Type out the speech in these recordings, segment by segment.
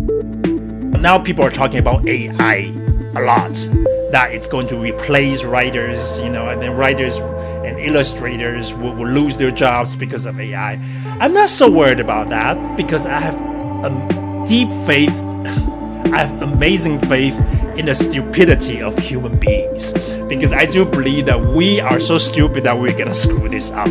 Now people are talking about AI a lot, that it's going to replace writers, and then writers and illustrators will lose their jobs because of AI. I'm not so worried about that because I have deep faith, I have amazing faith in the stupidity of human beings, because I do believe that we are so stupid that we're gonna screw this up.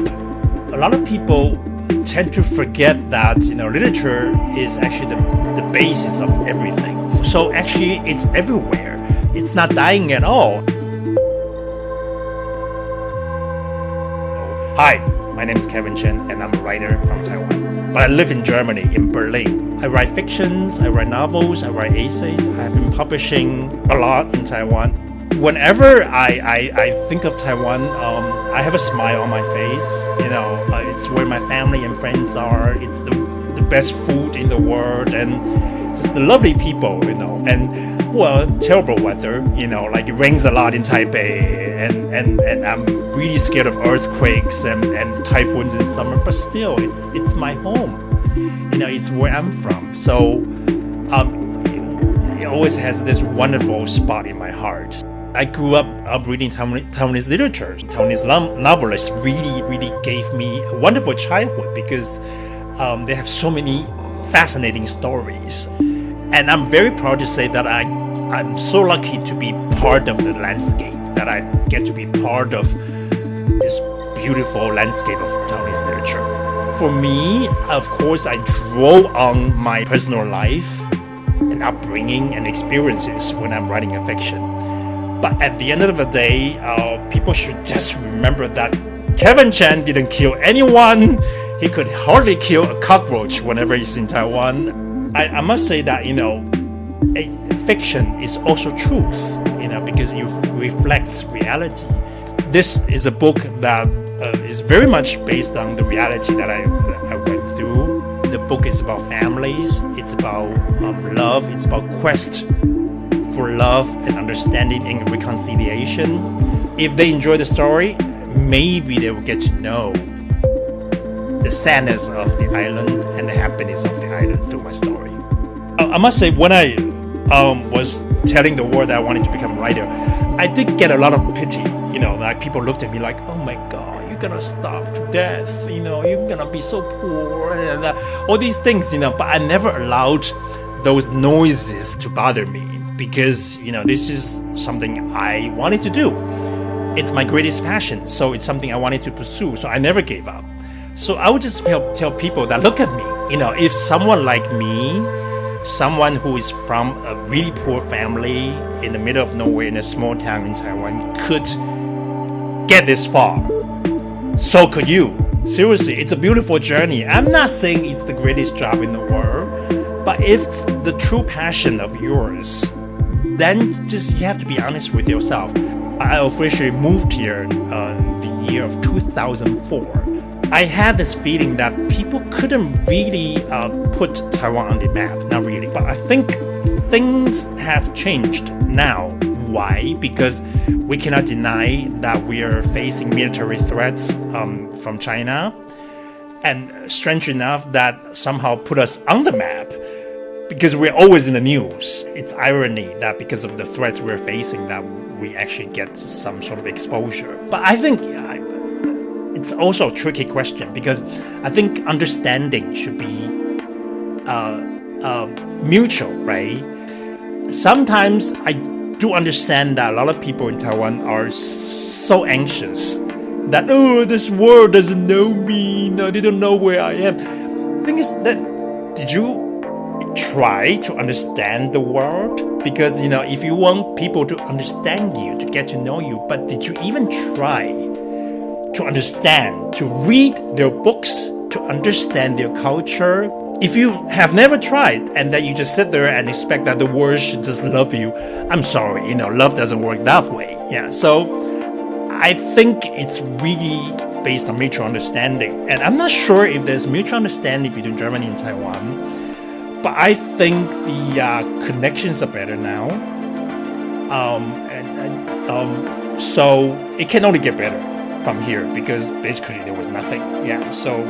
A lot of people tend to forget that literature is actually the basis of everything. So actually it's everywhere. It's not dying at all. Hi, my name is Chen and I'm a writer from Taiwan. But I live in Germany, in Berlin. I write fictions, I write novels, I write essays. I've been publishing a lot in Taiwan. Whenever I think of Taiwan, I have a smile on my face. It's where my family and friends are. It's the best food in the world and just the lovely people, and terrible weather, like it rains a lot in Taipei and I'm really scared of earthquakes and typhoons in summer, but still it's my home. It's where I'm from. So it always has this wonderful spot in my heart. I grew up reading Taiwanese literature. Taiwanese novelists really gave me a wonderful childhood because they have so many fascinating stories. And I'm very proud to say that I'm so lucky to be part of the landscape, that I get to be part of this beautiful landscape of Taiwanese literature. For me, of course, I draw on my personal life and upbringing and experiences when I'm writing a fiction. But at the end of the day, people should just remember that Chen didn't kill anyone. He could hardly kill a cockroach whenever he's in Taiwan. I must say that, fiction is also truth, because it reflects reality. This is a book that is very much based on the reality that I went through. The book is about families, it's about love, it's about quest for love and understanding and reconciliation. If they enjoy the story, maybe they will get to know the sadness of the island and the happiness of the island through my story. I must say, when I was telling the world that I wanted to become a writer, I did get a lot of pity. Like people looked at me like, oh my God, you're gonna starve to death. You're gonna be so poor and all these things. But I never allowed those noises to bother me because this is something I wanted to do. It's my greatest passion, so it's something I wanted to pursue. So I never gave up. So I would just tell people that look at me. If someone like me, someone who is from a really poor family in the middle of nowhere in a small town in Taiwan could get this far, so could you. Seriously, it's a beautiful journey. I'm not saying it's the greatest job in the world, but if it's the true passion of yours, then just you have to be honest with yourself. I officially moved here in the year of 2004. I had this feeling that people couldn't really put Taiwan on the map. Not really. But I think things have changed now. Why? Because we cannot deny that we are facing military threats from China. And strange enough, that somehow put us on the map because we're always in the news. It's irony that because of the threats we're facing that we actually get some sort of exposure. But I think it's also a tricky question because I think understanding should be mutual, right? Sometimes I do understand that a lot of people in Taiwan are so anxious that, this world doesn't know me, they don't know where I am. The thing is that, did you try to understand the world? Because, if you want people to understand you, to get to know you, but did you even try to understand, to read their books, to understand their culture? If you have never tried and then you just sit there and expect that the world should just love you, I'm sorry, love doesn't work that way. Yeah, so I think it's really based on mutual understanding. And I'm not sure if there's mutual understanding between Germany and Taiwan, but I think the connections are better now. So it can only get better from here because basically there was nothing. Yeah, so